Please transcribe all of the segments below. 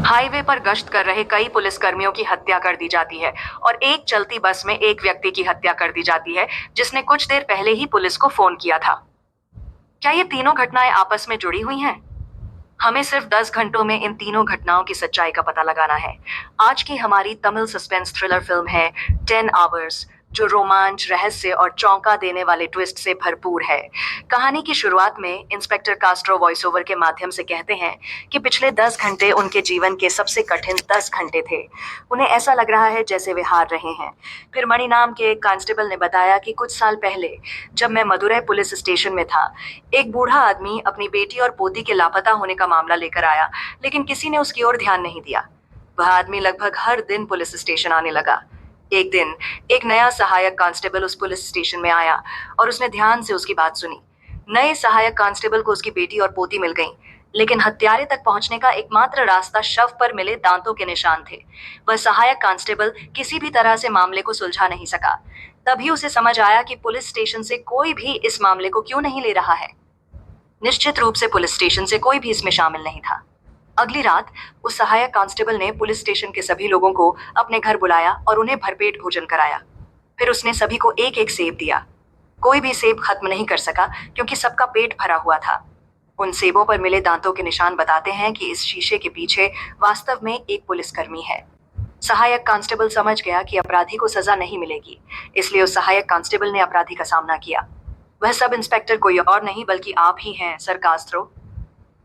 Highway पर गश्त कर रहे कई पुलिसकर्मियों की हत्या कर दी जाती है और एक चलती बस में एक व्यक्ति की हत्या कर दी जाती है जिसने कुछ देर पहले ही पुलिस को फोन किया था। क्या ये तीनों घटनाएं आपस में जुड़ी हुई हैं? हमें सिर्फ 10 घंटों में इन तीनों घटनाओं की सच्चाई का पता लगाना है। आज की हमारी तमिल सस्पेंस थ्रिलर फिल्म है 10 आवर्स, जो रोमांच, रहस्य और चौंका देने वाले ट्विस्ट से भरपूर है। कहानी की शुरुआत में इंस्पेक्टर कास्ट्रो वॉइस ओवर के माध्यम से कहते हैं कि पिछले 10 घंटे उनके जीवन के सबसे कठिन 10 घंटे थे। उन्हें ऐसा लग रहा है जैसे वे हार रहे हैं। फिर मणि नाम के एक कांस्टेबल ने बताया कि कुछ साल पहले जब मैं मदुरै पुलिस स्टेशन में था, एक बूढ़ा आदमी अपनी बेटी और पोती के लापता होने का मामला लेकर आया, लेकिन किसी ने उसकी ओर ध्यान नहीं दिया। वह आदमी लगभग हर दिन पुलिस स्टेशन आने लगा। एक दिन एक नया सहायक कांस्टेबल उस पुलिस स्टेशन में आया और उसने ध्यान से उसकी बात सुनी। नए सहायक कांस्टेबल को उसकी बेटी और पोती मिल गईं, लेकिन हत्यारे तक पहुंचने का एकमात्र रास्ता शव पर मिले दांतों के निशान थे। वह सहायक कांस्टेबल किसी भी तरह से मामले को सुलझा नहीं सका। तभी उसे समझ आया कि पुलिस स्टेशन से कोई भी इस मामले को क्यों नहीं ले रहा है। निश्चित रूप से पुलिस स्टेशन से कोई भी इसमें शामिल नहीं था। अगली रात उस सहायक कांस्टेबल ने पुलिस स्टेशन के सभी लोगों को अपने घर बुलाया और उन्हें भरपेट भोजन कराया। फिर उसने सभी को एक एक सेब दिया। कोई भी सेब खत्म नहीं कर सका क्योंकि सबका पेट भरा हुआ था। उन सेबों पर मिले दांतों के निशान बताते हैं कि इस शीशे के पीछे वास्तव में एक पुलिसकर्मी है। सहायक कांस्टेबल समझ गया कि अपराधी को सजा नहीं मिलेगी, इसलिए उस सहायक कांस्टेबल ने अपराधी का सामना किया। वह सब इंस्पेक्टर कोई और नहीं बल्कि आप ही हैं, सर कास्त्रो।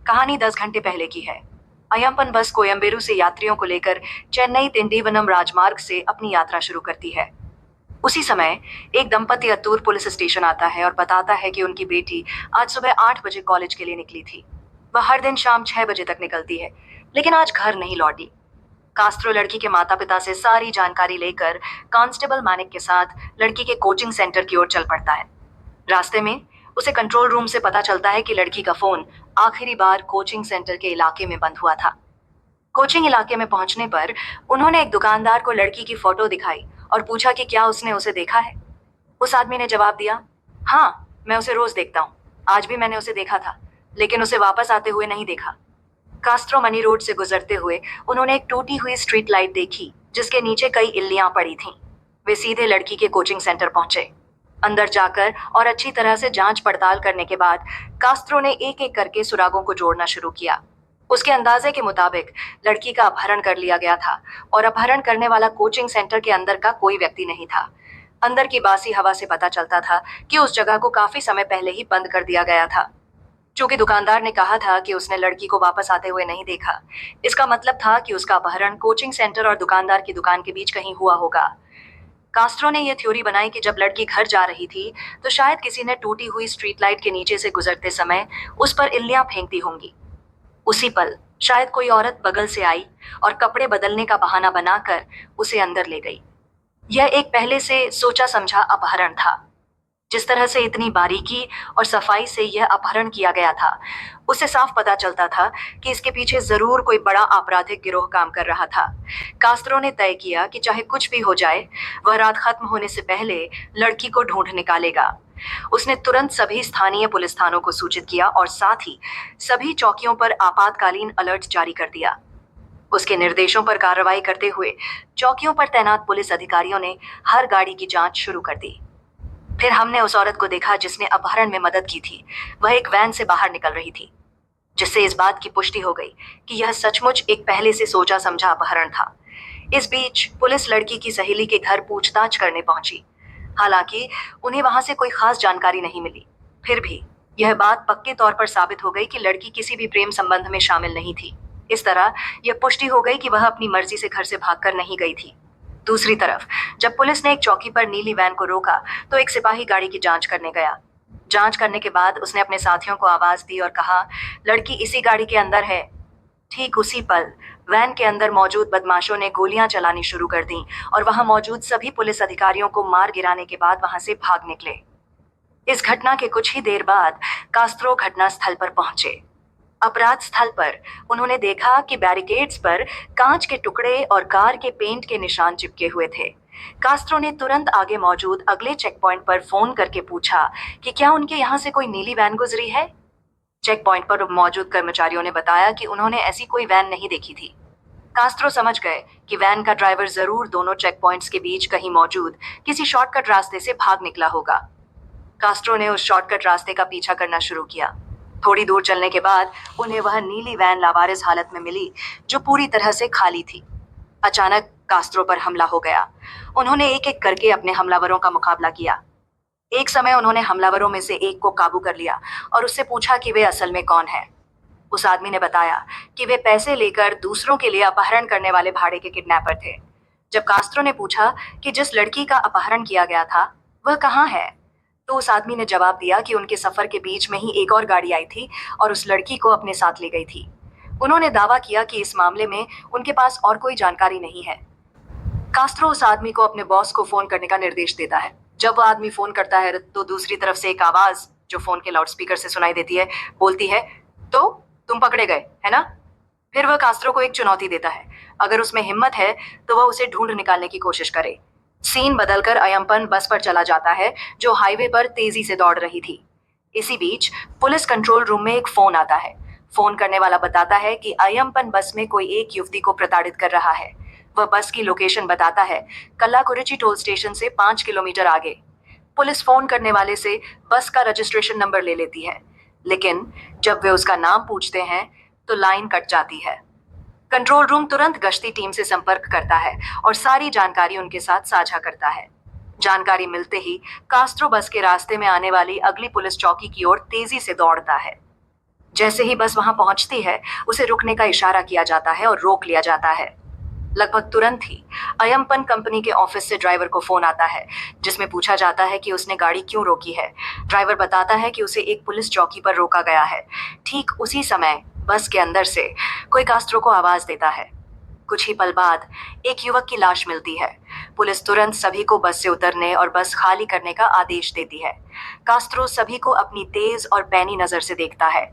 कहानी 10 घंटे पहले की है। अयम्पन बस कोयम्बेडु से यात्रियों को लेकर चेन्नई तिंडीवनम राजमार्ग से अपनी यात्रा शुरू करती है। उसी समय एक दंपति अत्तूर पुलिस स्टेशन आता है और बताता है कि उनकी बेटी आज सुबह 8 बजे कॉलेज के लिए निकली थी। वह हर दिन शाम 6 बजे तक निकलती है, लेकिन आज घर नहीं लौटी। कास्त्रो लड़की के माता पिता से सारी जानकारी लेकर कांस्टेबल मैनिक के साथ लड़की के कोचिंग सेंटर की ओर चल पड़ता है। रास्ते में उसे कंट्रोल रूम से पता चलता है कि लड़की का फोन आखिरी बार कोचिंग सेंटर के इलाके में बंद हुआ था। कोचिंग इलाके में पहुंचने पर उन्होंने एक दुकानदार को लड़की की फोटो दिखाई और पूछा कि क्या उसने उसे देखा है। उस आदमी ने जवाब दिया, हाँ, मैं उसे रोज देखता हूँ। आज भी मैंने उसे देखा था, लेकिन उसे वापस आते हुए नहीं देखा। कास्त्रो मनी रोड से गुजरते हुए उन्होंने एक टूटी हुई स्ट्रीट लाइट देखी जिसके नीचे कई इल्लियां पड़ी थीं। वे सीधे लड़की के कोचिंग सेंटर पहुंचे। अंदर जाकर और अच्छी तरह से जांच पड़ताल करने के बाद कास्त्रो ने एक एक करके सुरागों को जोड़ना शुरू किया। उसके अंदाजे के मुताबिक लड़की का अपहरण कर लिया गया था और अपहरण करने वाला कोचिंग सेंटर के अंदर का कोई व्यक्ति नहीं था। अंदर की बासी हवा से पता चलता था कि उस जगह को काफी समय पहले ही बंद कर दिया गया था। चूंकि दुकानदार ने कहा था कि उसने लड़की को वापस आते हुए नहीं देखा, इसका मतलब था कि उसका अपहरण कोचिंग सेंटर और दुकानदार की दुकान के बीच कहीं हुआ होगा। कास्त्रो ने यह थ्योरी बनाई कि जब लड़की घर जा रही थी तो शायद किसी ने टूटी हुई स्ट्रीट लाइट के नीचे से गुजरते समय उस पर इल्लियां फेंकती होंगी। उसी पल शायद कोई औरत बगल से आई और कपड़े बदलने का बहाना बनाकर उसे अंदर ले गई। यह एक पहले से सोचा समझा अपहरण था। जिस तरह से इतनी बारीकी और सफाई से यह अपहरण किया गया था, उससे साफ पता चलता था कि इसके पीछे जरूर कोई बड़ा आपराधिक गिरोह काम कर रहा था। कास्त्रो ने तय किया कि चाहे कुछ भी हो जाए, वह रात खत्म होने से पहले लड़की को ढूंढ निकालेगा। उसने तुरंत सभी स्थानीय पुलिस थानों को सूचित किया और साथ ही सभी चौकियों पर आपातकालीन अलर्ट जारी कर दिया। उसके निर्देशों पर कार्रवाई करते हुए चौकियों पर तैनात पुलिस अधिकारियों ने हर गाड़ी की जांच शुरू कर दी। फिर हमने उस औरत को देखा जिसने अपहरण में मदद की थी। वह एक वैन से बाहर निकल रही थी, जिससे इस बात की पुष्टि हो गई कि यह सचमुच एक पहले से सोचा समझा अपहरण था। इस बीच पुलिस लड़की की सहेली के घर पूछताछ करने पहुंची। हालांकि उन्हें वहां से कोई खास जानकारी नहीं मिली। फिर भी यह बात पक्के तौर पर साबित हो गई कि लड़की किसी भी प्रेम संबंध में शामिल नहीं थी। इस तरह यह पुष्टि हो गई कि वह अपनी मर्जी से घर से भागकर नहीं गई थी। दूसरी तरफ जब पुलिस ने एक चौकी पर नीली वैन को रोका तो एक सिपाही गाड़ी की जांच करने गया। जांच करने के बाद उसने अपने साथियों को आवाज दी और कहा, लड़की इसी गाड़ी के अंदर है। ठीक उसी पल वैन के अंदर मौजूद बदमाशों ने गोलियां चलानी शुरू कर दी और वहां मौजूद सभी पुलिस अधिकारियों को मार गिराने के बाद वहां से भाग निकले। इस घटना के कुछ ही देर बाद कास्त्रो घटनास्थल पर पहुंचे। अपराध स्थल पर उन्होंने देखा कि बैरिकेड्स पर कांच के टुकड़े और कार के पेंट के निशान चिपके हुए थे। कास्त्रो ने तुरंत आगे मौजूद अगले चेक पॉइंट पर फोन करके पूछा कि क्या उनके यहाँ से कोई नीली वैन गुजरी है। चेक पॉइंट पर मौजूद कर्मचारियों ने बताया कि उन्होंने ऐसी कोई वैन नहीं देखी थी। कास्त्रो समझ गए कि वैन का ड्राइवर जरूर दोनों चेक पॉइंट्स के बीच कहीं मौजूद किसी शॉर्टकट रास्ते से भाग निकला होगा। कास्त्रो ने उस शॉर्टकट रास्ते का पीछा करना शुरू किया। थोड़ी दूर चलने के बाद उन्हें वह नीली वैन लावारिस हालत में मिली, जो पूरी तरह से खाली थी। अचानक कास्त्रो पर हमला हो गया। उन्होंने एक एक करके अपने हमलावरों का मुकाबला किया। एक समय उन्होंने हमलावरों में से एक को काबू कर लिया और उससे पूछा कि वे असल में कौन है। उस आदमी ने बताया कि वे पैसे लेकर दूसरों के लिए अपहरण करने वाले भाड़े के किडनैपर थे। जब कास्त्रो ने पूछा कि जिस लड़की का अपहरण किया गया था वह कहाँ है, तो उस आदमी ने जवाब दिया कि उनके सफर के बीच में ही एक और गाड़ी आई थी और उस लड़की को अपने साथ ले गई थी। उन्होंने दावा किया कि इस मामले में उनके पास और कोई जानकारी नहीं है। कास्त्रो उस आदमी को अपने बॉस को फोन करने का निर्देश देता है। जब वह आदमी फोन करता है तो दूसरी तरफ से एक आवाज, जो फोन के लाउडस्पीकर से सुनाई देती है, बोलती है, तो तुम पकड़े गए है ना। फिर वह कास्त्रो को एक चुनौती देता है। अगर उसमें हिम्मत है तो वह उसे ढूंढ निकालने की कोशिश करे। सीन बदलकर अयप्पन बस पर चला जाता है, जो हाईवे पर तेजी से दौड़ रही थी। इसी बीच पुलिस कंट्रोल रूम में एक फोन आता है। फोन करने वाला बताता है कि अयप्पन बस में कोई एक युवती को प्रताड़ित कर रहा है। वह बस की लोकेशन बताता है, कल्लाकुरिची टोल स्टेशन से 5 किलोमीटर आगे। पुलिस फोन करने वाले से बस का रजिस्ट्रेशन नंबर ले लेती है, लेकिन जब वे उसका नाम पूछते हैं तो लाइन कट जाती है। कंट्रोल रूम तुरंत गश्ती टीम से संपर्क करता है और सारी जानकारी उनके साथ साझा करता है। जानकारी मिलते ही कास्त्रो बस के रास्ते में आने वाली अगली पुलिस चौकी की ओर तेजी से दौड़ता है। जैसे ही बस वहां पहुंचती है, उसे रुकने का इशारा किया जाता है और रोक लिया जाता है। लगभग तुरंत ही अयप्पन कंपनी के ऑफिस से ड्राइवर को फोन आता है, जिसमें पूछा जाता है कि उसने गाड़ी क्यों रोकी है। ड्राइवर बताता है कि उसे एक पुलिस चौकी पर रोका गया है। ठीक उसी समय बस के अंदर से कोई कास्त्रो को आवाज देता है। कुछ ही पल बाद एक युवक की लाश मिलती है। पुलिस तुरंत सभी को बस से उतरने और बस खाली करने का आदेश देती है। कास्त्रो सभी को अपनी तेज और पैनी नजर से देखता है।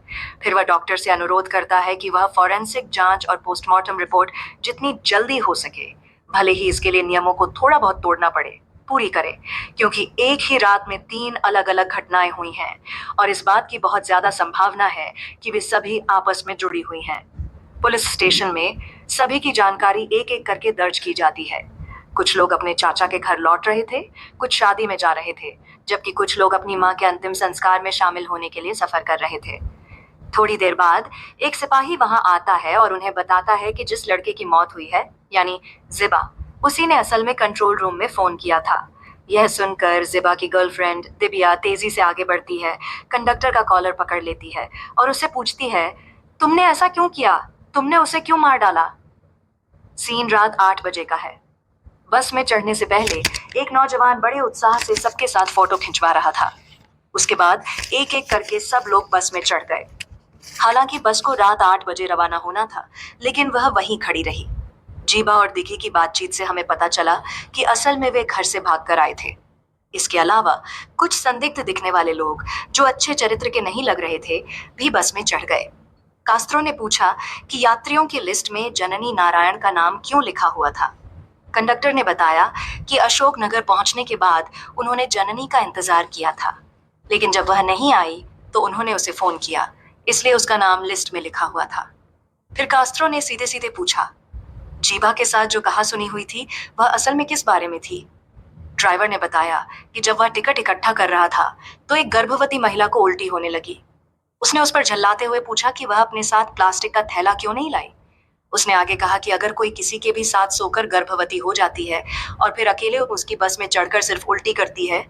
फिर वह डॉक्टर से अनुरोध करता है कि वह फॉरेंसिक जांच और पोस्टमार्टम रिपोर्ट जितनी जल्दी हो सके, भले ही इसके लिए नियमों को थोड़ा बहुत तोड़ना पड़े, पूरी करे, क्योंकि एक ही रात में 3 अलग अलग घटनाएं हुई हैं और इस बात की बहुत ज्यादा संभावना है कि वे सभी आपस में जुड़ी हुई हैं। पुलिस स्टेशन में सभी की जानकारी एक एक करके दर्ज की जाती है। कुछ लोग अपने चाचा के घर लौट रहे थे, कुछ शादी में जा रहे थे, जबकि कुछ लोग अपनी मां के अंतिम संस्कार में शामिल होने के लिए सफर कर रहे थे। थोड़ी देर बाद एक सिपाही वहां आता है और उन्हें बताता है कि जिस लड़के की मौत हुई है, यानी जिबा, उसी ने असल में कंट्रोल रूम में फोन किया था। यह सुनकर जिबा की गर्लफ्रेंड दिव्या तेजी से आगे बढ़ती है, कंडक्टर का कॉलर पकड़ लेती है और उससे पूछती है, तुमने ऐसा क्यों किया, तुमने उसे क्यों मार डाला। सीन रात 8 बजे का है। बस में चढ़ने से पहले एक नौजवान बड़े उत्साह से सबके साथ फोटो खिंचवा रहा था। उसके बाद एक एक करके सब लोग बस में चढ़ गए। हालांकि बस को रात 8 बजे रवाना होना था, लेकिन वह वहीं खड़ी रही। जीबा और दिघी की बातचीत से हमें पता चला कि असल में वे घर से भागकर आए थे। इसके अलावा कुछ संदिग्ध दिखने वाले लोग, जो अच्छे चरित्र के नहीं लग रहे थे, भी बस में चढ़ गए। कास्त्रो ने पूछा कि यात्रियों की लिस्ट में जननी नारायण का नाम क्यों लिखा हुआ था। कंडक्टर ने बताया कि अशोक नगर पहुंचने के बाद उन्होंने जननी का इंतजार किया था, लेकिन जब वह नहीं आई तो उन्होंने उसे फोन किया, इसलिए उसका नाम लिस्ट में लिखा हुआ था। फिर कास्त्रो ने सीधे सीधे पूछा, जीबा के साथ जो कहासुनी हुई थी वह असल में किस बारे में थी। ड्राइवर ने बताया कि जब वह टिकट इकट्ठा कर रहा था तो एक गर्भवती महिला को उल्टी होने लगी। उसने उस पर झल्लाते हुए पूछा कि वह अपने साथ प्लास्टिक का थैला क्यों नहीं लाई। उसने आगे कहा कि अगर कोई किसी के भी साथ सोकर गर्भवती हो जाती है और फिर अकेले उसकी बस में चढ़कर सिर्फ उल्टी करती है,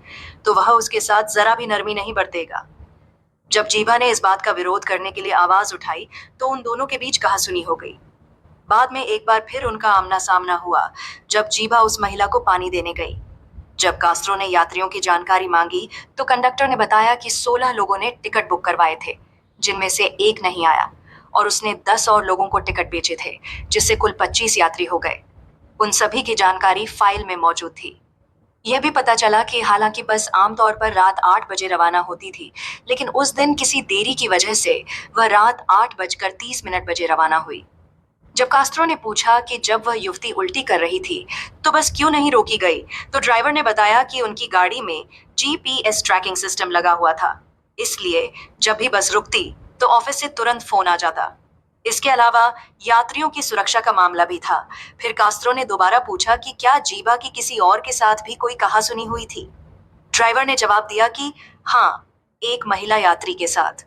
तो वह उसके साथ जरा भी नरमी नहीं बरतेगा। जब जीबा ने इस बात का विरोध करने के लिए आवाज उठाई तो उन दोनों के बीच कहासुनी हो गई। बाद में एक बार फिर उनका आमना सामना हुआ, जब जीबा उस महिला को पानी देने गई। जब कास्त्रो ने यात्रियों की जानकारी मांगी तो कंडक्टर ने बताया कि 16 लोगों ने टिकट बुक करवाए थे, जिनमें से एक नहीं आया, और उसने 10 और लोगों को टिकट बेचे थे, जिससे कुल 25 यात्री हो गए। उन सभी की जानकारी फाइल में मौजूद थी। यह भी पता चला कि हालांकि बस आमतौर पर रात 8 बजे रवाना होती थी, लेकिन उस दिन किसी देरी की वजह से वह रात 8:30 बजे रवाना हुई। जब कास्त्रो ने पूछा कि जब वह युवती उल्टी कर रही थी तो बस क्यों नहीं रोकी गई, तो ड्राइवर ने बताया कि उनकी गाड़ी में GPS ट्रैकिंग सिस्टम लगा हुआ था, इसलिए जब भी बस रुकती तो ऑफिस से तुरंत फोन आ जाता। इसके अलावा यात्रियों की सुरक्षा का मामला भी था। फिर कास्त्रो ने दोबारा पूछा कि क्या जीबा की किसी और के साथ भी कोई कहासुनी हुई थी। ड्राइवर ने जवाब दिया कि हाँ, एक महिला यात्री के साथ।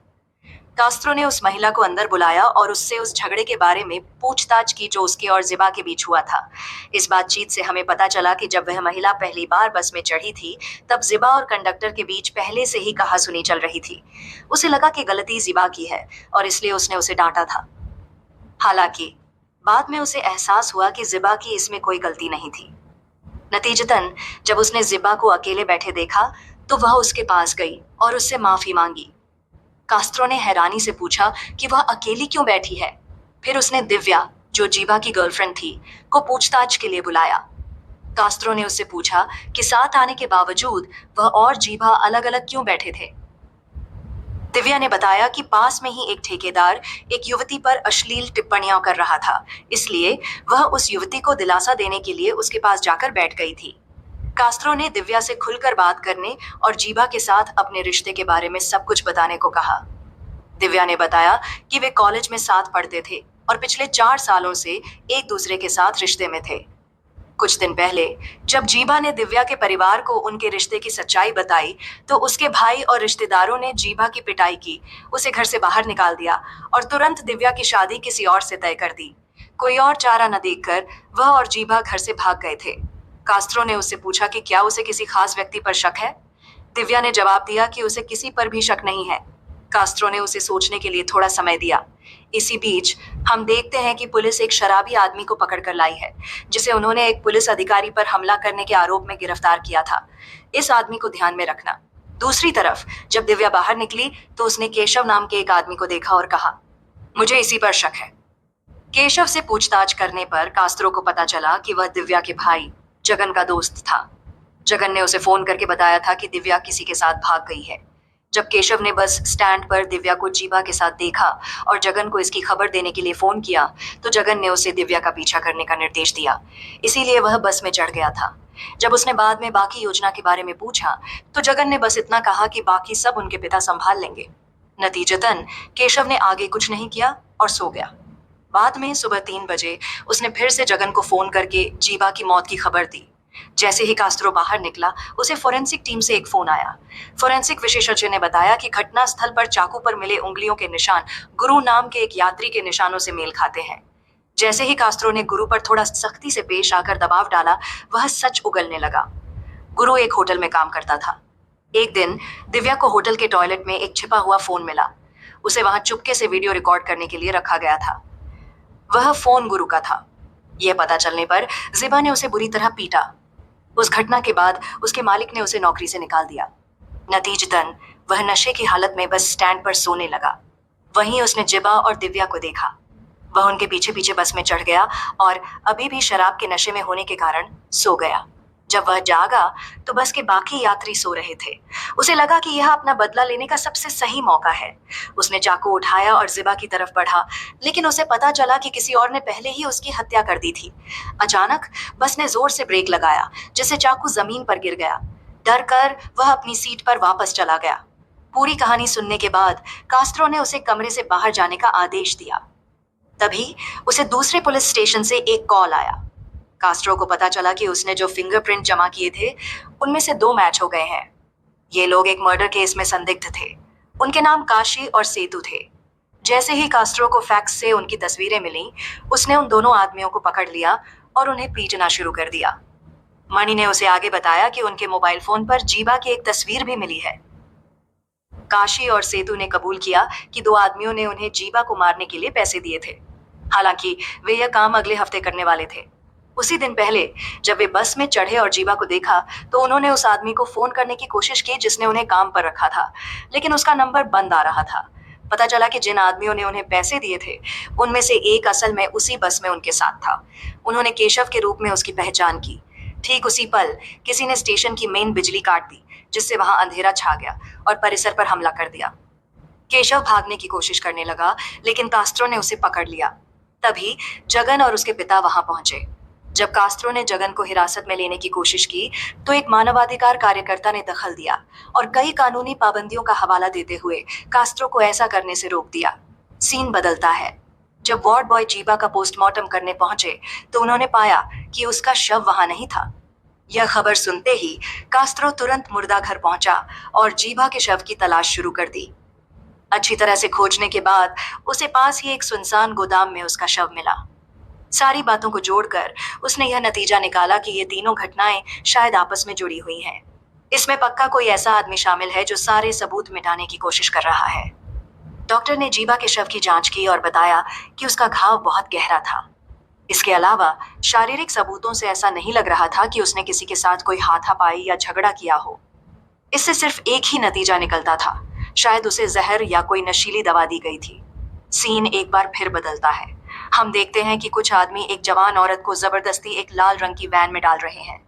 कास्त्रो ने उस महिला को अंदर बुलाया और उससे उस झगड़े के बारे में पूछताछ की जो उसके और जिबा के बीच हुआ था। इस बातचीत से हमें पता चला कि जब वह महिला पहली बार बस में चढ़ी थी, तब जिबा और कंडक्टर के बीच पहले से ही कहासुनी चल रही थी। उसे लगा कि गलती जिबा की है और इसलिए उसने उसे डांटा था। हालांकि बाद में उसे एहसास हुआ कि जिबा की इसमें कोई गलती नहीं थी। नतीजतन जब उसने जिबा को अकेले बैठे देखा, तो वह उसके पास गई और उससे माफी मांगी। कास्त्रो ने हैरानी से पूछा कि वह अकेली क्यों बैठी है। फिर उसने दिव्या, जो जीबा की गर्लफ्रेंड थी, को पूछताछ के लिए बुलाया। कास्त्रो ने उससे पूछा कि साथ आने के बावजूद वह और जीबा अलग अलग क्यों बैठे थे। दिव्या ने बताया कि पास में ही एक ठेकेदार एक युवती पर अश्लील टिप्पणियां कर रहा था, इसलिए वह उस युवती को दिलासा देने के लिए उसके पास जाकर बैठ गई थी। कास्त्रो ने दिव्या से खुलकर बात करने और जीबा के साथ अपने रिश्ते के बारे में सब कुछ बताने को कहा। दिव्या ने बताया कि वे कॉलेज में साथ पढ़ते थे और पिछले 4 सालों से एक दूसरे के साथ रिश्ते में थे। कुछ दिन पहले जब जीबा ने दिव्या के परिवार को उनके रिश्ते की सच्चाई बताई, तो उसके भाई और रिश्तेदारों ने जीबा की पिटाई की, उसे घर से बाहर निकाल दिया और तुरंत दिव्या की शादी किसी और से तय कर दी। कोई और चारा न देखकर वह और जीबा घर से भाग गए थे। कास्त्रो ने उससे पूछा कि क्या उसे किसी खास व्यक्ति पर शक है। दिव्या ने जवाब दिया कि उसे किसी पर भी शक नहीं है। कास्त्रो ने उसे सोचने के लिए थोड़ा समय दिया। इसी बीच हम देखते हैं कि पुलिस एक शराबी आदमी को पकड़कर लाई है, जिसे उन्होंने एक पुलिस अधिकारी पर हमला करने के आरोप में गिरफ्तार किया था। इस आदमी को ध्यान में रखना। दूसरी तरफ जब दिव्या बाहर निकली, तो उसने केशव नाम के एक आदमी को देखा और कहा, मुझे इसी पर शक है। केशव से पूछताछ करने पर कास्त्रो को पता चला कि वह दिव्या के भाई जगन का दोस्त था। जगन ने उसे फोन करके बताया था कि दिव्या किसी के साथ भाग गई है। जब केशव ने बस स्टैंड पर दिव्या को जीबा के साथ देखा और जगन को इसकी खबर देने के लिए फोन किया, तो जगन ने उसे दिव्या का पीछा करने का निर्देश दिया। इसीलिए वह बस में चढ़ गया था। जब उसने बाद में बाकी योजना के बारे में पूछा, तो जगन ने बस इतना कहा कि बाकी सब उनके पिता संभाल लेंगे। नतीजतन केशव ने आगे कुछ नहीं किया और सो गया। बाद में सुबह 3 बजे उसने फिर से जगन को फोन करके जीबा की मौत की खबर दी। जैसे ही कास्त्रो बाहर निकला, उसे फोरेंसिक टीम से एक फोन आया। फोरेंसिक विशेषज्ञ ने बताया कि घटना स्थल पर चाकू पर मिले उंगलियों के निशान गुरु नाम के एक यात्री के निशानों से मेल खाते हैं। जैसे ही कास्त्रो ने गुरु पर थोड़ा सख्ती से पेश आकर दबाव डाला, वह सच उगलने लगा। गुरु एक होटल में काम करता था। एक दिन दिव्या को होटल के टॉयलेट में एक छिपा हुआ फोन मिला। उसे वहां चुपके से वीडियो रिकॉर्ड करने के लिए रखा गया था। वह फोन गुरु का था। यह पता चलने पर जिबा ने उसे बुरी तरह पीटा। उस घटना के बाद उसके मालिक ने उसे नौकरी से निकाल दिया। नतीजतन वह नशे की हालत में बस स्टैंड पर सोने लगा। वहीं उसने जिबा और दिव्या को देखा। वह उनके पीछे पीछे बस में चढ़ गया और अभी भी शराब के नशे में होने के कारण सो गया। जब वह जागा, तो बस के बाकी यात्री सो रहे थे। उसे लगा कि यह अपना बदला लेने का सबसे सही मौका है। उसने चाकू उठाया और जिबा की तरफ बढ़ा, लेकिन उसे पता चला कि किसी और ने पहले ही उसकी हत्या कर दी थी। अचानक बस ने जोर से ब्रेक लगाया, जिससे चाकू जमीन पर गिर गया। डर कर वह अपनी सीट पर वापस चला गया। पूरी कहानी सुनने के बाद कास्त्रो ने उसे कमरे से बाहर जाने का आदेश दिया। तभी उसे दूसरे पुलिस स्टेशन से एक कॉल आया। कास्ट्रो को पता चला कि उसने जो फिंगरप्रिंट जमा किए थे, उनमें से 2 मैच हो गए हैं। ये लोग एक मर्डर केस में संदिग्ध थे। उनके नाम काशी और सेतु थे। जैसे ही कास्ट्रो को फैक्स से उनकी तस्वीरें मिली, उसने उन दोनों आदमियों को पकड़ लिया और उन्हें पीटना शुरू कर दिया। मणि ने उसे आगे बताया कि उनके मोबाइल फोन पर जीबा की एक तस्वीर भी मिली है। काशी और सेतु ने कबूल किया कि 2 आदमियों ने उन्हें जीबा को मारने के लिए पैसे दिए थे। हालांकि वे यह काम अगले हफ्ते करने वाले थे। उसी दिन पहले जब वे बस में चढ़े और जीबा को देखा, तो उन्होंने उस आदमी को फोन करने की कोशिश की जिसने उन्हें काम पर रखा था, लेकिन उसका नंबर बंद आ रहा था। पता चला कि जिन आदमियों ने उन्हें पैसे दिए थे, उनमें से एक असल में उसी बस में उनके साथ था। उन्होंने केशव के रूप में उसकी पहचान की। ठीक उसी पल किसी ने स्टेशन की मेन बिजली काट दी, जिससे वहां अंधेरा छा गया और परिसर पर हमला कर दिया। केशव भागने की कोशिश करने लगा, लेकिन कास्त्रो ने उसे पकड़ लिया। तभी जगन और उसके पिता वहां पहुंचे। जब कास्त्रो ने जगन को हिरासत में लेने की कोशिश की, तो एक मानवाधिकार कार्यकर्ता ने दखल दिया और कई कानूनी पाबंदियों का हवाला देते हुए कास्त्रो को ऐसा करने से रोक दिया। सीन बदलता है। जब वार्ड बॉय जीबा का पोस्टमार्टम करने पहुंचे तो उन्होंने पाया कि उसका शव वहां नहीं था। यह खबर सुनते ही कास्त्रो तुरंत मुर्दा घर पहुंचा और जीबा के शव की तलाश शुरू कर दी। अच्छी तरह से खोजने के बाद उसे पास ही एक सुनसान गोदाम में उसका शव मिला। सारी बातों को जोड़कर उसने यह नतीजा निकाला कि ये तीनों घटनाएं शायद आपस में जुड़ी हुई हैं। इसमें पक्का कोई ऐसा आदमी शामिल है जो सारे सबूत मिटाने की कोशिश कर रहा है। डॉक्टर ने जीबा के शव की जांच की और बताया कि उसका घाव बहुत गहरा था। इसके अलावा शारीरिक सबूतों से ऐसा नहीं लग रहा था कि उसने किसी के साथ कोई हाथापाई या झगड़ा किया हो। इससे सिर्फ एक ही नतीजा निकलता था, शायद उसे जहर या कोई नशीली दवा दी गई थी। सीन एक बार फिर बदलता है। हम देखते हैं कि कुछ आदमी एक जवान औरत को जबरदस्ती एक लाल रंग की वैन में डाल रहे हैं।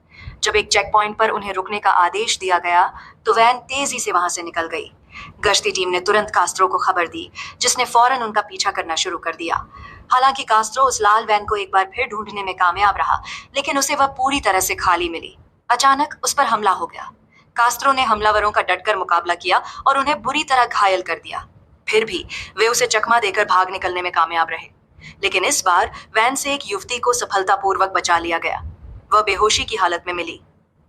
जब एक चेक पॉइंट पर उन्हें रुकने का आदेश दिया गया तो वैन तेजी से वहां से निकल गई। गश्ती टीम ने तुरंत कास्त्रो को खबर दी, जिसने फौरन उनका पीछा करना शुरू कर दिया। हालांकि कास्त्रो उस लाल वैन को एक बार फिर ढूंढने में कामयाब रहा, लेकिन उसे वह पूरी तरह से खाली मिली। अचानक उस पर हमला हो गया। कास्त्रो ने हमलावरों का डटकर मुकाबला किया और उन्हें बुरी तरह घायल कर दिया। फिर भी वे उसे चकमा देकर भाग निकलने में कामयाब रहे। लेकिन इस बार वैन से एक युवती को सफलतापूर्वक बचा लिया गया। वह बेहोशी की हालत में मिली।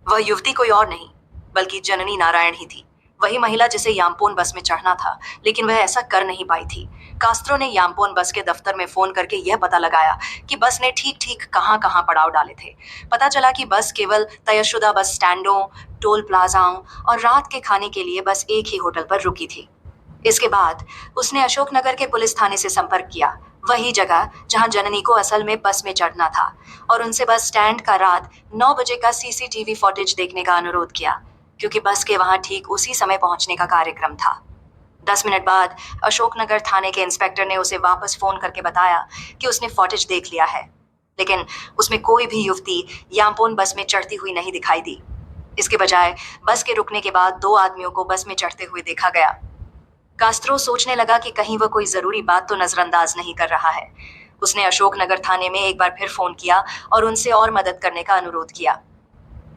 वह युवती कोई और नहीं बल्कि जननी नारायण ही थी, वही महिला जिसे याम्पोन बस में चढ़ना था, लेकिन वह ऐसा कर नहीं पाई थी। कास्त्रो ने याम्पोन बस के दफ्तर में फोन करके यह पता लगाया कि बस ने ठीक ठीक कहां कहां पड़ाव डाले थे। पता चला कि बस केवल तयशुदा बस स्टैंडों, टोल प्लाजाओं और रात के खाने के लिए बस एक ही होटल पर रुकी थी। इसके बाद उसने अशोकनगर के पुलिस थाने से संपर्क किया, वही जगह जहां जननी को असल में बस में चढ़ना था, और उनसे बस स्टैंड का रात 9 बजे का सीसीटीवी फुटेज देखने का अनुरोध किया, क्योंकि बस के वहां ठीक उसी समय पहुंचने का कार्यक्रम था। 10 मिनट बाद अशोकनगर थाने के इंस्पेक्टर ने उसे वापस फोन करके बताया कि उसने फुटेज देख लिया है, लेकिन उसमें कोई भी युवती याम्पोन बस में चढ़ती हुई नहीं दिखाई दी। इसके बजाय बस के रुकने के बाद 2 आदमियों को बस में चढ़ते हुए देखा गया। कास्त्रो सोचने लगा कि कहीं वह कोई जरूरी बात तो नजरअंदाज नहीं कर रहा है। उसने अशोकनगर थाने में एक बार फिर फोन किया और उनसे और मदद करने का अनुरोध किया।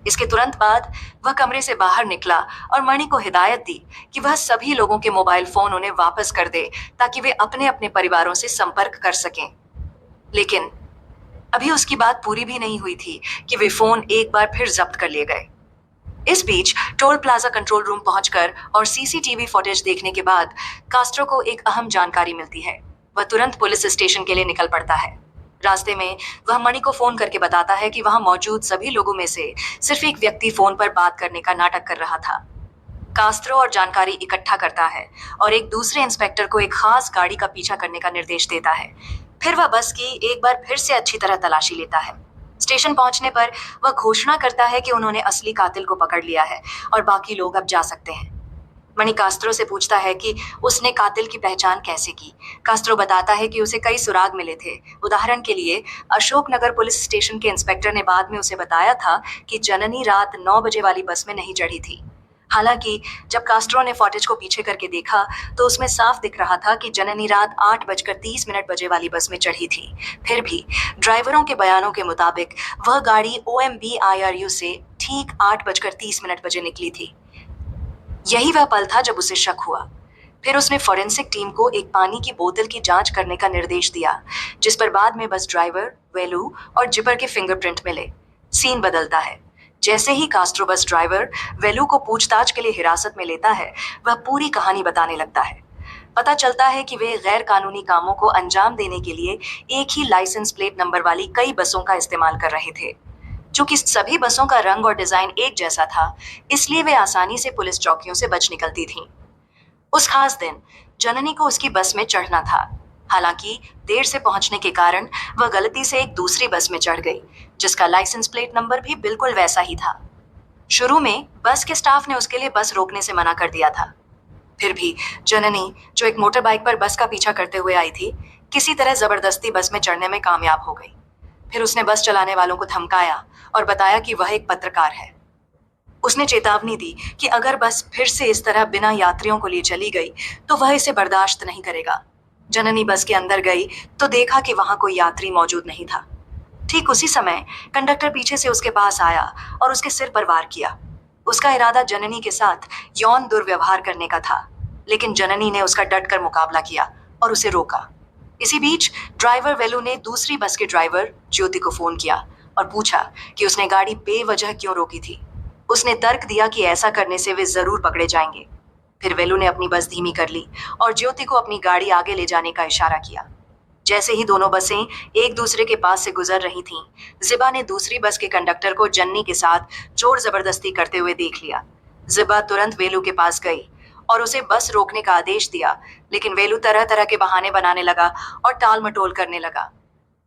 इसके तुरंत बाद वह कमरे से बाहर निकला और मणि को हिदायत दी कि वह सभी लोगों के मोबाइल फोन उन्हें वापस कर दे, ताकि वे अपने अपने परिवारों से संपर्क कर सकें। लेकिन अभी उसकी बात पूरी भी नहीं हुई थी कि वे फोन एक बार फिर जब्त कर लिए गए। इस बीच टोल प्लाजा कंट्रोल रूम पहुंचकर और सीसीटीवी फुटेज देखने के बाद कास्ट्रो को एक अहम जानकारी मिलती है। वह तुरंत पुलिस स्टेशन के लिए निकल पड़ता है। रास्ते में वह मणि को फोन करके बताता है कि वहां मौजूद सभी लोगों में से सिर्फ एक व्यक्ति फोन पर बात करने का नाटक कर रहा था। कास्ट्रो और जानकारी इकट्ठा करता है और एक दूसरे इंस्पेक्टर को एक खास गाड़ी का पीछा करने का निर्देश देता है। फिर वह बस की एक बार फिर से अच्छी तरह तलाशी लेता है। स्टेशन पहुंचने पर वह घोषणा करता है कि उन्होंने असली कातिल को पकड़ लिया है और बाकी लोग अब जा सकते हैं। मणि कास्त्रो से पूछता है कि उसने कातिल की पहचान कैसे की। कास्त्रो बताता है कि उसे कई सुराग मिले थे। उदाहरण के लिए अशोकनगर पुलिस स्टेशन के इंस्पेक्टर ने बाद में उसे बताया था कि जननी रात 9 बजे वाली बस में नहीं चढ़ी थी। हालांकि जब कास्ट्रो ने फुटेज को पीछे करके देखा तो उसमें साफ दिख रहा था कि जननी रात 8:30 बजे वाली बस में चढ़ी थी। फिर भी ड्राइवरों के बयानों के मुताबिक वह गाड़ी OMBIRU से ठीक 8:30 बजे निकली थी। यही वह पल था जब उसे शक हुआ। फिर उसने फोरेंसिक टीम को एक पानी की बोतल की जांच करने का निर्देश दिया, जिस पर बाद में बस ड्राइवर, वेलू और जिपर के फिंगरप्रिंट मिले। सीन बदलता है। जैसे ही कास्ट्रो बस ड्राइवर वेलू को पूछताछ के लिए हिरासत में लेता है, वह पूरी कहानी बताने लगता है। पता चलता है कि वे गैर कानूनी कामों को अंजाम देने के लिए एक ही लाइसेंस प्लेट नंबर वाली कई बसों का इस्तेमाल कर रहे थे। चूंकि सभी बसों का रंग और डिजाइन एक जैसा था, इसलिए वे आसानी से पुलिस चौकियों से बच निकलती थीं। उस खास दिन जननी को उसकी बस में चढ़ना था। हालांकि देर से पहुंचने के कारण वह गलती से एक दूसरी बस में चढ़ गई, जिसका लाइसेंस प्लेट नंबर भी बिल्कुल वैसा ही था। शुरू में बस के स्टाफ ने उसके लिए बस रोकने से मना कर दिया था। फिर भी जननी, जो एक मोटर बाइक पर बस का पीछा करते हुए आई थी, किसी तरह जबरदस्ती बस में चढ़ने में कामयाब हो गई। फिर उसने बस चलाने वालों को धमकाया और बताया कि वह एक पत्रकार है। उसने चेतावनी दी कि अगर बस फिर से इस तरह बिना यात्रियों को लिए चली गई तो वह इसे बर्दाश्त नहीं करेगा। जननी बस के अंदर गई तो देखा कि वहां कोई यात्री मौजूद नहीं था। ठीक उसी समय कंडक्टर पीछे से उसके पास आया और उसके सिर पर वार किया। उसका इरादा जननी के साथ यौन दुर्व्यवहार करने का था, लेकिन जननी ने उसका डटकर मुकाबला किया और उसे रोका। इसी बीच ड्राइवर वेलू ने दूसरी बस के ड्राइवर ज्योति को फोन किया और पूछा कि उसने गाड़ी बेवजह क्यों रोकी थी। उसने तर्क दिया कि ऐसा करने से वे जरूर पकड़े जाएंगे। फिर वेलू ने अपनी बस धीमी कर ली और ज्योति को अपनी गाड़ी आगे ले जाने का इशारा किया। जैसे ही दोनों बसें एक दूसरे के पास से गुजर रही थीं, जिबा ने दूसरी बस के कंडक्टर को जन्नी के साथ जोर जबरदस्ती करते हुए देख लिया। जिबा तुरंत वेलू के पास गई और उसे बस रोकने का आदेश दिया, लेकिन वेलू तरह तरह के बहाने बनाने लगा और टाल मटोल करने लगा।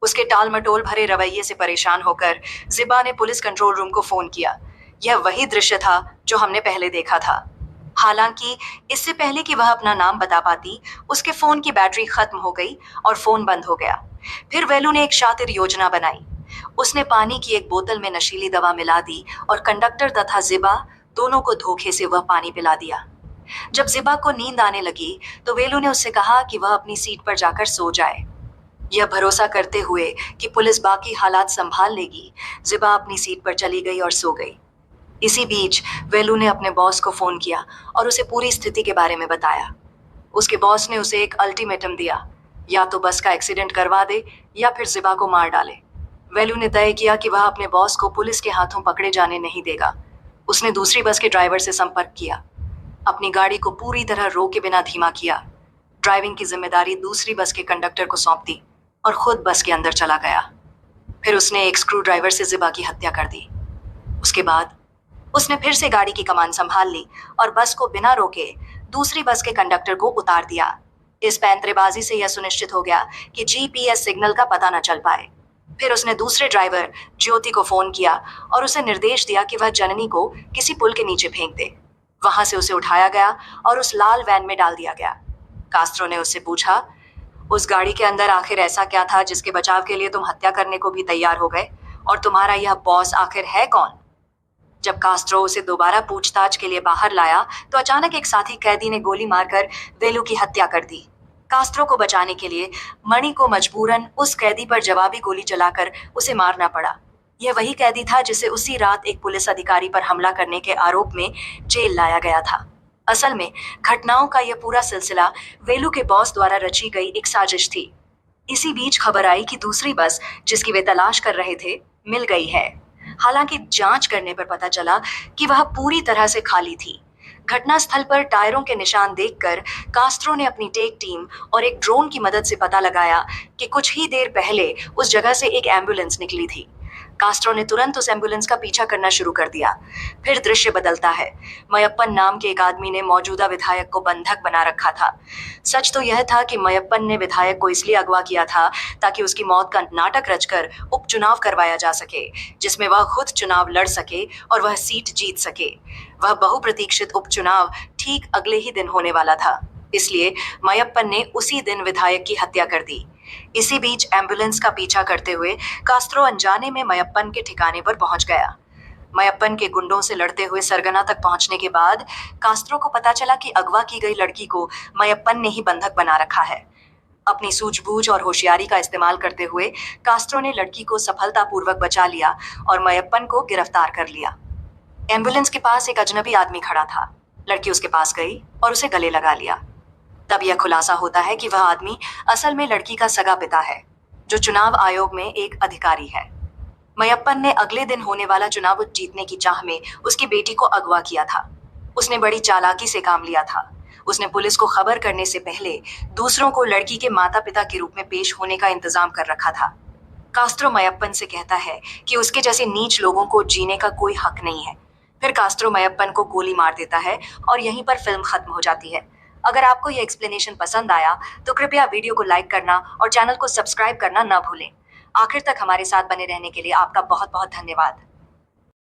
उसके टाल मटोल भरे रवैये से परेशान होकर जिबा ने पुलिस कंट्रोल रूम को फोन किया। यह वही दृश्य था जो हमने पहले देखा था। हालांकि इससे पहले कि वह अपना नाम बता पाती, उसके फोन की बैटरी खत्म हो गई और फोन बंद हो गया। फिर वेलू ने एक शातिर योजना बनाई। उसने पानी की एक बोतल में नशीली दवा मिला दी और कंडक्टर तथा जिबा दोनों को धोखे से वह पानी पिला दिया। जब जिबा को नींद आने लगी तो वेलू ने उससे कहा कि वह अपनी सीट पर जाकर सो जाए। यह भरोसा करते हुए कि पुलिस बाकी हालात संभाल लेगी, जिबा अपनी सीट पर चली गई और सो गई। इसी बीच वेलू ने अपने बॉस को फोन किया और उसे पूरी स्थिति के बारे में बताया। उसके बॉस ने उसे एक अल्टीमेटम दिया, या तो बस का एक्सीडेंट करवा दे या फिर जिबा को मार डाले। वेलू ने तय किया कि वह अपने बॉस को पुलिस के हाथों पकड़े जाने नहीं देगा। उसने दूसरी बस के ड्राइवर से संपर्क किया, अपनी गाड़ी को पूरी तरह रोके बिना धीमा किया, ड्राइविंग की जिम्मेदारी दूसरी बस के कंडक्टर को सौंप दी और खुद बस के अंदर चला गया। फिर उसने एक स्क्रू ड्राइवर से जिबा की हत्या कर दी। उसके बाद उसने फिर से गाड़ी की कमान संभाल ली और बस को बिना रोके दूसरी बस के कंडक्टर को उतार दिया। इस पैंतरेबाजी से यह सुनिश्चित हो गया कि जीपीएस सिग्नल का पता न चल पाए। फिर उसने दूसरे ड्राइवर ज्योति को फोन किया और उसे निर्देश दिया कि वह जननी को किसी पुल के नीचे फेंक दे। वहां से उसे उठाया गया और उस लाल वैन में डाल दिया गया। कास्त्रो ने उससे पूछा, उस गाड़ी के अंदर आखिर ऐसा क्या था जिसके बचाव के लिए तुम हत्या करने को भी तैयार हो गए, और तुम्हारा यह बॉस आखिर है कौन? जब कास्त्रो उसे दोबारा पूछताछ के लिए बाहर लाया तो अचानक एक साथी कैदी ने गोली मारकर वेलू की हत्या कर दी। कास्त्रो को बचाने के लिए मणि को मजबूरन उस कैदी पर जवाबी गोली चलाकर उसे मारना पड़ा। यह वही कैदी था जिसे उसी रात एक पुलिस अधिकारी पर हमला करने के आरोप में जेल लाया गया था। असल में घटनाओं का यह पूरा सिलसिला वेलू के बॉस द्वारा रची गई एक साजिश थी। इसी बीच खबर आई कि दूसरी बस जिसकी वे तलाश कर रहे थे मिल गई है। हालांकि जांच करने पर पता चला कि वह पूरी तरह से खाली थी। घटनास्थल पर टायरों के निशान देखकर कास्त्रो ने अपनी टेक टीम और एक ड्रोन की मदद से पता लगाया कि कुछ ही देर पहले उस जगह से एक एम्बुलेंस निकली थी। कास्त्रो ने तुरंत उस एम्बुलेंस का पीछा करना शुरू कर दिया। फिर दृश्य बदलता है। मयप्पन नाम के एक आदमी ने मौजूदा विधायक को बंधक बना रखा था। सच तो यह था कि मयप्पन ने विधायक को इसलिए अगवा किया था ताकि उसकी मौत का नाटक रचकर उपचुनाव करवाया जा सके, जिसमें वह खुद चुनाव लड़ सके और वह सीट जीत सके। वह बहुप्रतीक्षित उपचुनाव ठीक अगले ही दिन होने वाला था, इसलिए मयप्पन ने उसी दिन विधायक की हत्या कर दी। इसी बीच एम्बुलेंस का पीछा करते हुए कास्त्रो अनजाने में मयप्पन के ठिकाने पर पहुंच गया। मयप्पन के गुंडों से लड़ते हुए सरगना तक पहुंचने के बाद कास्त्रो को पता चला कि अगवा की गई लड़की को मयप्पन ने ही बंधक बना रखा है। अपनी सूझबूझ और होशियारी का इस्तेमाल करते हुए कास्त्रो ने लड़की को सफलतापूर्वक बचा लिया और मयप्पन को गिरफ्तार कर लिया। एम्बुलेंस के पास एक अजनबी आदमी खड़ा था। लड़की उसके पास गई और उसे गले लगा लिया। तब यह खुलासा होता है कि वह आदमी असल में लड़की का सगा पिता है, जो चुनाव आयोग में एक अधिकारी है। मयप्पन ने अगले दिन होने वाला चुनाव जीतने की चाह में उसकी बेटी को अगवा किया था। उसने बड़ी चालाकी से काम लिया था। उसने पुलिस को खबर करने से पहले दूसरों को लड़की के माता पिता के रूप में पेश होने का इंतजाम कर रखा था। कास्त्रो मयप्पन से कहता है कि उसके जैसे नीच लोगों को जीने का कोई हक नहीं है। फिर कास्त्रो मयप्पन को गोली मार देता है और यहीं पर फिल्म खत्म हो जाती है। अगर आपको यह एक्सप्लेनेशन पसंद आया तो कृपया वीडियो को लाइक करना और चैनल को सब्सक्राइब करना न भूलें। आखिर तक हमारे साथ बने रहने के लिए आपका बहुत बहुत धन्यवाद।